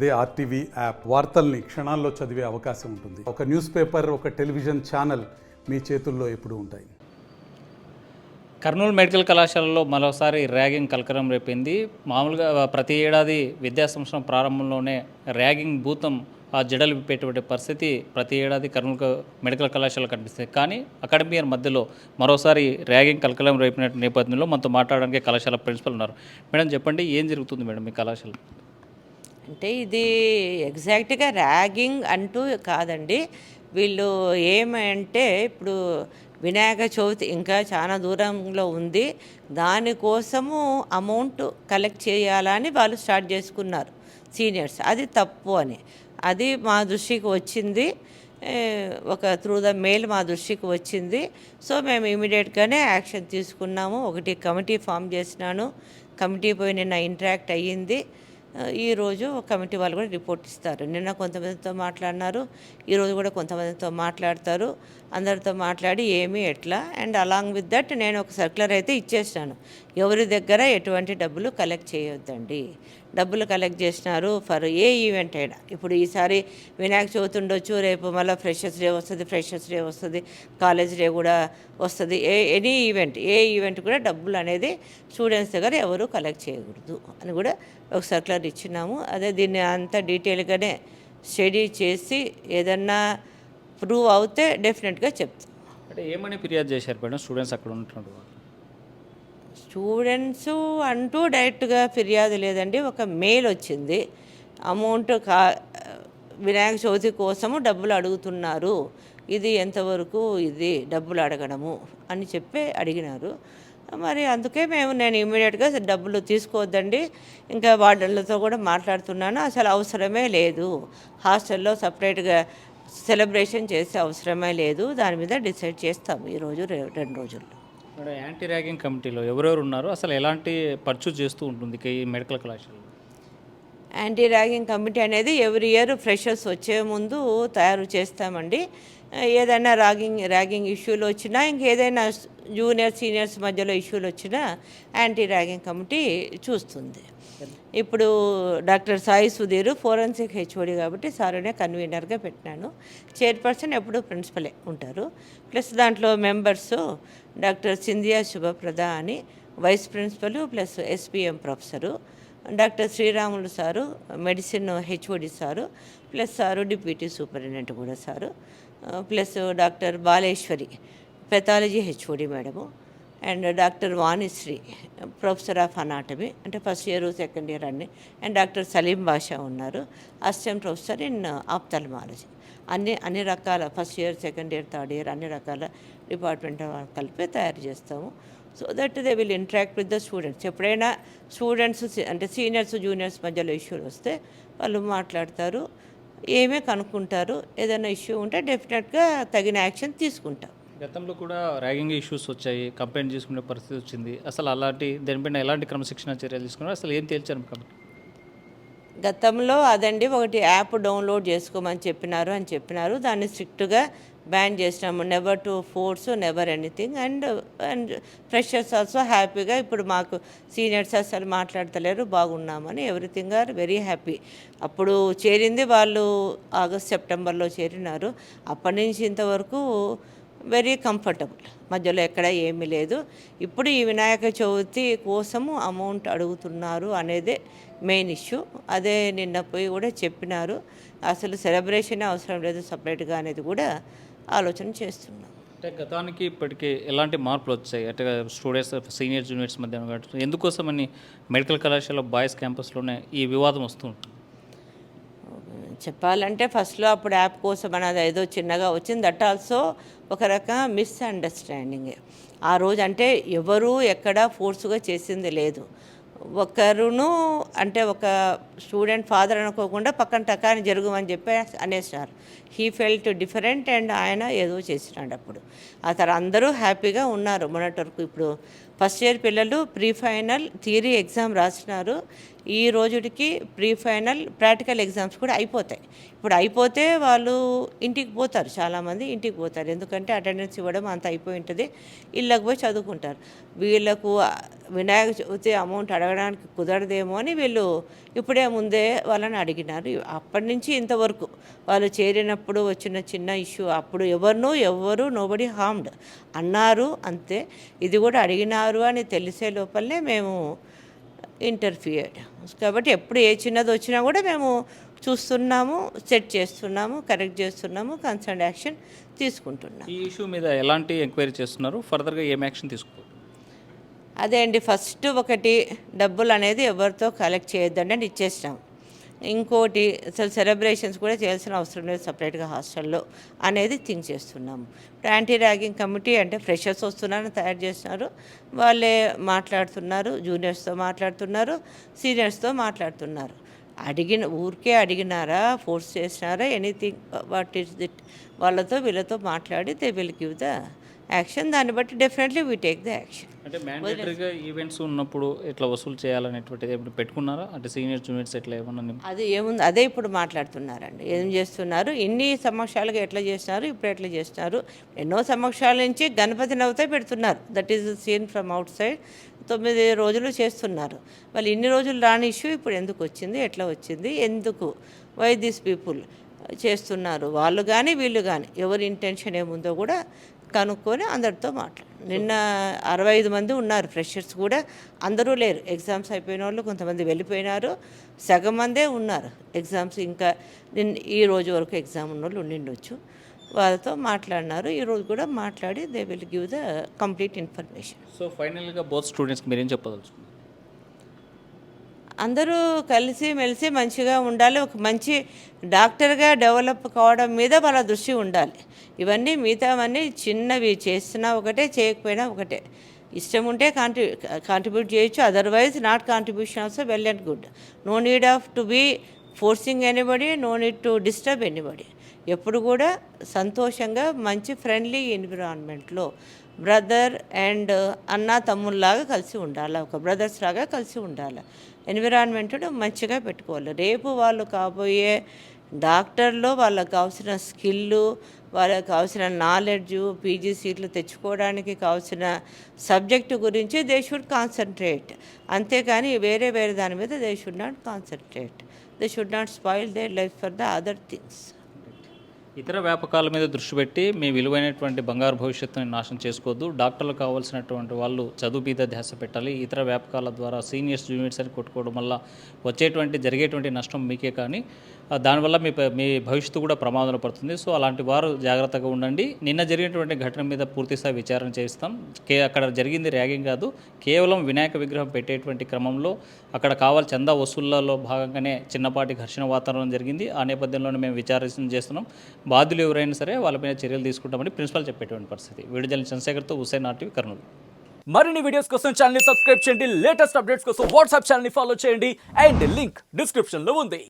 అదే RTV app వార్తల్ని క్షణాల్లో చదివే అవకాశం ఉంటుంది. ఒక న్యూస్ పేపర్, ఒక టెలివిజన్ ఛానల్ మీ చేతుల్లో ఎప్పుడూ ఉంటాయి. కర్నూలు మెడికల్ కళాశాలలో మరోసారి ర్యాగింగ్ కలకలం రేపింది. మామూలుగా ప్రతి ఏడాది విద్యా సంవత్సరం ప్రారంభంలోనే ర్యాగింగ్ భూతం జడలు విప్పేటువంటి పరిస్థితి ప్రతి ఏడాది కర్నూలు మెడికల్ కళాశాల కనిపిస్తుంది. కానీ అకాడమిక్ ఇయర్ మధ్యలో మరోసారి ర్యాగింగ్ కలకలం రేపిన నేపథ్యంలో మనతో మాట్లాడడానికి కళాశాల ప్రిన్సిపల్ ఉన్నారు. మేడం చెప్పండి, ఏం జరుగుతుంది మేడం మీ కళాశాల? అంటే ఇది ఎగ్జాక్ట్గా ర్యాగింగ్ అంటూ కాదండి. వీళ్ళు ఏమంటే ఇప్పుడు వినాయక చవితి ఇంకా చాలా దూరంలో ఉంది, దానికోసము అమౌంట్ కలెక్ట్ చేయాలని వాళ్ళు స్టార్ట్ చేసుకున్నారు సీనియర్స్. అది తప్పు అని అది మా దృష్టికి వచ్చింది. ఒక త్రూ ద మెయిల్ మా దృష్టికి వచ్చింది. సో మేము ఇమీడియట్గానే యాక్షన్ తీసుకున్నాము. ఒకటి కమిటీ ఫామ్ చేసినాను. కమిటీ పోయి నిన్న ఇంటరాక్ట్ అయ్యింది. ఈరోజు కమిటీ వాళ్ళు కూడా రిపోర్ట్ ఇస్తారు. నిన్న కొంతమందితో మాట్లాడినారు, ఈరోజు కూడా కొంతమందితో మాట్లాడతారు. అందరితో మాట్లాడి ఏమి ఎట్లా అండ్ అలాంగ్ విత్ దట్ నేను ఒక సర్క్యులర్ అయితే ఇచ్చేసినాను. ఎవరి దగ్గర ఎటువంటి డబ్బులు కలెక్ట్ చేయొద్దండి. డబ్బులు కలెక్ట్ చేసినారు ఫర్ ఏ ఈవెంట్ అయినా. ఇప్పుడు ఈసారి వినాయక చవితి ఉండొచ్చు, రేపు మళ్ళీ ఫ్రెషర్స్ డే వస్తుంది, కాలేజ్ డే కూడా వస్తుంది. ఎనీ ఈవెంట్, ఏ ఈవెంట్ కూడా డబ్బులు అనేది స్టూడెంట్స్ దగ్గర ఎవరు కలెక్ట్ చేయకూడదు అని కూడా ఒక సర్క్యులర్ ఇచ్చినాము. అదే దీన్ని అంతా డీటెయిల్గానే స్టడీ చేసి ఏదన్నా ప్రూవ్ అవుతే డెఫినెట్గా చెప్తాం. అంటే ఏమని ఫిర్యాదు చేశారు మేడం స్టూడెంట్స్ అక్కడ ఉంటున్నారు? స్టూడెంట్స్ అంటూ డైరెక్ట్గా ఫిర్యాదు లేదండి. ఒక మెయిల్ వచ్చింది, అమౌంట్ వినాయక చవితి కోసము డబ్బులు అడుగుతున్నారు, ఇది ఎంతవరకు ఇది డబ్బులు అడగడము అని చెప్పి అడిగినారు. మరి అందుకే నేను ఇమీడియట్గా డబ్బులు తీసుకోవద్దండి, ఇంకా వార్డెన్లతో కూడా మాట్లాడుతున్నాను, అసలు అవసరమే లేదు, హాస్టల్లో సపరేట్గా సెలబ్రేషన్ చేసే అవసరమే లేదు, దాని మీద డిసైడ్ చేస్తాము ఈరోజు 2 రోజుల్లో. మేడం, యాంటీ ర్యాగింగ్ కమిటీలో ఎవరెవరు ఉన్నారు, అసలు ఎలాంటి పర్చూ చేస్తూ ఉంటుంది ఈ మెడికల్ కళాశాలలో? యాంటీ ర్యాగింగ్ కమిటీ అనేది ఎవ్రీ ఇయర్ ఫ్రెషర్స్ వచ్చే ముందు తయారు చేస్తామండి. ఏదైనా ర్యాగింగ్ ఇష్యూలు వచ్చినా, ఇంకేదైనా జూనియర్ సీనియర్స్ మధ్యలో ఇష్యూలు వచ్చినా యాంటీ ర్యాగింగ్ కమిటీ చూస్తుంది. ఇప్పుడు doctor Sai Sudheer forensic HOD కాబట్టి సారునే కన్వీనర్గా పెట్టినాను. చైర్పర్సన్ ఎప్పుడూ ప్రిన్సిపలే ఉంటారు. ప్లస్ దాంట్లో మెంబర్స్ డాక్టర్ సింధియా శుభప్రద అని vice principal plus SPM professor, doctor Sriramulu sir medicine HOD sir, plus sir deputy superintendent కూడా sir, plus doctor Baleswari pathology HOD madam, and doctor Vanisri professor of anatomy, అంటే first year second year అన్ని, and doctor Saleem Basha ఉన్నారు assistant professor in ophthalmology. అన్ని రకాల first year second year third year అన్ని రకాల department కలిపి తయారు చేస్తాము. So that they will interact with the students. ఎప్పుడైనా స్టూడెంట్స్ అంటే సీనియర్స్ జూనియర్స్ మధ్యలో ఇష్యూలు వస్తే వాళ్ళు మాట్లాడతారు, ఏమే కనుక్కుంటారు, ఏదైనా ఇష్యూ ఉంటే డెఫినెట్గా తగిన యాక్షన్ తీసుకుంటాం. గతంలో కూడా ర్యాగింగ్ ఇష్యూస్ వచ్చాయి, కంప్లైంట్ చేసుకునే పరిస్థితి వచ్చింది. అసలు దానిపైన ఎలాంటి క్రమశిక్షణ చర్యలు తీసుకున్నారు, అసలు ఏం తేల్చారు కాబట్టి? గతంలో అదండి, ఒకటి యాప్ డౌన్లోడ్ చేసుకోమని చెప్పినారు, దాన్ని స్ట్రిక్ట్గా బ్యాన్ చేసినాము. Never to force, never anything. And freshers also హ్యాపీగా ఇప్పుడు మాకు సీనియర్స్ అసలు మాట్లాడతలేరు, బాగున్నామని ఎవ్రీథింగ్ ఆర్ వెరీ హ్యాపీ. అప్పుడు చేరింది వాళ్ళు ఆగస్ట్ సెప్టెంబర్లో చేరినారు. అప్పటి నుంచి ఇంతవరకు వెరీ కంఫర్టబుల్, మధ్యలో ఎక్కడ ఏమీ లేదు. ఇప్పుడు ఈ వినాయక చవితి కోసము అమౌంట్ అడుగుతున్నారు అనేదే మెయిన్ ఇష్యూ. అదే నిన్న పోయి కూడా చెప్పినారు, అసలు సెలబ్రేషన్ అవసరం లేదు సపరేట్గా అనేది కూడా ఆలోచన చేస్తున్నాం. అంటే గతానికి ఇప్పటికీ ఎలాంటి మార్పులు వచ్చాయి అంటే స్టూడెంట్స్ సీనియర్ జూనియర్స్ మధ్య? ఎందుకోసమని మెడికల్ కళాశాల బాయ్స్ క్యాంపస్లోనే ఈ వివాదం వస్తూ ఉంటుంది? చెప్పాలంటే ఫస్ట్లో అప్పుడు యాప్ కోసం అనేది ఏదో చిన్నగా వచ్చింది. దట్ ఆల్సో ఒక రకం మిస్అండర్స్టాండింగ్. ఆ రోజు అంటే ఎవరు ఎక్కడ ఫోర్స్గా చేసింది లేదు. ఒకరును అంటే ఒక స్టూడెంట్ ఫాదర్ అనుకోకుండా పక్కన టకాని జరుగుమని చెప్పి అనేసారు. హీ ఫెల్ట్ డిఫరెంట్ అండ్ ఆయన ఏదో చేసినాడు. అప్పుడు ఆ తర్వాత అందరూ హ్యాపీగా ఉన్నారు మొన్నటి వరకు. ఇప్పుడు ఫస్ట్ ఇయర్ పిల్లలు ప్రీ ఫైనల్ థియరీ ఎగ్జామ్ రాసినారు. ఈ రోజుకి ప్రీ ఫైనల్ ప్రాక్టికల్ ఎగ్జామ్స్ కూడా అయిపోతాయి. ఇప్పుడు అయిపోతే వాళ్ళు ఇంటికి పోతారు, చాలామంది ఇంటికి పోతారు. ఎందుకంటే అటెండెన్స్ ఇవ్వడం అంత అయిపోయి ఉంటుంది, ఇళ్ళకి పోయి చదువుకుంటారు. వీళ్ళకు వినాయక చవితి అమౌంట్ అడగడానికి కుదరదేమో అని వీళ్ళు ఇప్పుడే ముందే వాళ్ళని అడిగినారు. అప్పటి నుంచి ఇంతవరకు వాళ్ళు చేరినప్పుడు వచ్చిన చిన్న ఇష్యూ, అప్పుడు ఎవరు నోబడి హార్మ్డ్ అన్నారు అంతే. ఇది కూడా అడిగినారు అని తెలిసే లోపలనే మేము ఇంటర్ఫియర్డ్. కాబట్టి ఎప్పుడు ఏ చిన్నది వచ్చినా కూడా మేము చూస్తున్నాము, సెట్ చేస్తున్నాము, కరెక్ట్ చేస్తున్నాము, కన్సర్న్ యాక్షన్ తీసుకుంటున్నాము. ఈ ఇష్యూ మీద ఎలాంటి ఎంక్వైరీ చేస్తున్నారు, ఫర్దర్గా ఏం యాక్షన్ తీసుకోవాలి? అదే అండి, ఫస్ట్ ఒకటి డబ్బులు అనేది ఎవరితో కలెక్ట్ చేయొద్దండి అని ఇచ్చేసినాం. ఇంకోటి అసలు సెలబ్రేషన్స్ కూడా చేయాల్సిన అవసరం లేదు సపరేట్గా హాస్టల్లో అనేది థింక్ చేస్తున్నాము. ఇప్పుడు యాంటీ ర్యాగింగ్ కమిటీ అంటే ఫ్రెషర్స్ వస్తున్నారని తయారు చేస్తున్నారు, వాళ్ళే మాట్లాడుతున్నారు, జూనియర్స్తో మాట్లాడుతున్నారు, సీనియర్స్తో మాట్లాడుతున్నారు. ఊరికే అడిగినారా, ఫోర్స్ చేసినారా, ఎనీథింగ్ వాట్ ఈస్ దిట్, వాళ్ళతో వీళ్ళతో మాట్లాడి they will give the action. దాన్ని బట్టి definitely we take the action. అంటే మ్యాండేటరీగా ఈవెంట్స్ ఉన్నప్పుడు ఇట్లా వసూలు చేయాలనేటువంటిది ఎప్పుడు పెట్టుకున్నారా? అంటే సీనియర్ జూనియర్స్ ఎట్లా ఏమన్నా? అది ఏముంది, అదే ఇప్పుడు మాట్లాడుతున్నారండి. ఏం చేస్తున్నారు, ఇన్ని సంవత్సరాలుగా ఎట్లా చేస్తున్నారు, ఇప్పుడు ఎట్లా చేస్తున్నారు. ఎన్నో సంవత్సరాల నుంచి గణపతి నవ్వుతే పెడుతున్నారు, that is seen from out side. 9 రోజులు చేస్తున్నారు. వాళ్ళు ఇన్ని రోజులు రాని ఇష్యూ ఇప్పుడు ఎందుకు వచ్చింది, ఎట్లా వచ్చింది, ఎందుకు, వై దిస్ పీపుల్ చేస్తున్నారు, వాళ్ళు కానీ వీళ్ళు కానీ ఎవరి ఇంటెన్షన్ ఏముందో కూడా కనుక్కొని అందరితో మాట్లాడు. నిన్న 65 మంది ఉన్నారు ఫ్రెషర్స్ కూడా, అందరూ లేరు. ఎగ్జామ్స్ అయిపోయిన వాళ్ళు కొంతమంది వెళ్ళిపోయినారు, సగం మందే ఉన్నారు ఎగ్జామ్స్. ఇంకా ఈ రోజు వరకు ఎగ్జామ్ ఉన్న వాళ్ళు ఉండిండొచ్చు. వాళ్ళతో మాట్లాడినారు, ఈరోజు కూడా మాట్లాడి they will give the complete information. So ఫైనల్గా బోత్ స్టూడెంట్స్కి మీరేం చెప్పదలుచుకున్నారు? అందరూ కలిసి మెలిసి మంచిగా ఉండాలి, ఒక మంచి డాక్టర్గా డెవలప్ కావడం మీద వాళ్ళ దృష్టి ఉండాలి. ఇవన్నీ మిగతావన్నీ చిన్నవి, చేసినా ఒకటే చేయకపోయినా ఒకటే. ఇష్టం ఉంటే కాంట్రిబ్యూట్ చేయొచ్చు, otherwise not contribution also well and good. No need of to be forcing anybody, no need to disturb anybody. ఎప్పుడు కూడా సంతోషంగా మంచి ఫ్రెండ్లీ ఎన్విరాన్మెంట్లో బ్రదర్ అండ్ అన్న తమ్ముళ్ళలాగా కలిసి ఉండాలి, ఒక బ్రదర్స్ లాగా కలిసి ఉండాలి. ఎన్విరాన్మెంట్ను మంచిగా పెట్టుకోవాలి. రేపు వాళ్ళు కాబోయే డాక్టర్లో వాళ్ళకు కావాల్సిన స్కిల్లు, వాళ్ళకి కావాల్సిన నాలెడ్జు, పీజీ సీట్లు తెచ్చుకోవడానికి కావాల్సిన సబ్జెక్టు గురించి దే షుడ్ కాన్సన్ట్రేట్. అంతేకాని వేరే దాని మీద they should not concentrate. They should not spoil their life for the other things. ఇతర వ్యాపకాల మీద దృష్టి పెట్టి మీ విలువైనటువంటి బంగారు భవిష్యత్తుని నాశనం చేసుకోవద్దు. డాక్టర్లు కావాల్సినటువంటి వాళ్ళు చదువు మీద ధ్యాస పెట్టాలి. ఇతర వ్యాపకాల ద్వారా సీనియర్స్ జూనియర్స్ అని కొట్టుకోవడం వల్ల జరిగేటువంటి నష్టం మీకే, కానీ దానివల్ల మీ భవిష్యత్తు కూడా ప్రమాదంలో పడుతుంది. సో అలాంటి వారు జాగ్రత్తగా ఉండండి. నిన్న జరిగినటువంటి ఘటన మీద పూర్తిస్థాయి విచారణ చేస్తాం. అక్కడ జరిగింది ర్యాగింగ్ కాదు, కేవలం వినాయక విగ్రహం పెట్టేటువంటి క్రమంలో అక్కడ చందా వసూళ్లలో భాగంగానే చిన్నపాటి ఘర్షణ వాతావరణం జరిగింది. ఆ నేపథ్యంలోనే మేము విచారణ చేస్తున్నాం. బాధ్యులు ఎవరైనా సరే వాళ్ళ మీద చర్యలు తీసుకుంటామని ప్రిన్సిపల్ చెప్పేటువంటి పరిస్థితి. వీడియోజల్ చంద్రశేఖర్తో హుస్సేన్, ఆర్టీవీ, కర్నూలు. మరిన్ని వీడియోస్ కోసం ఛానల్ ని సబ్స్క్రైబ్ చేయండి, లేటెస్ట్ అప్డేట్స్ కోసం వాట్సాప్ ఛానల్ ని ఫాలో చేయండి అండ్ లింక్ డిస్క్రిప్షన్ లో ఉంది.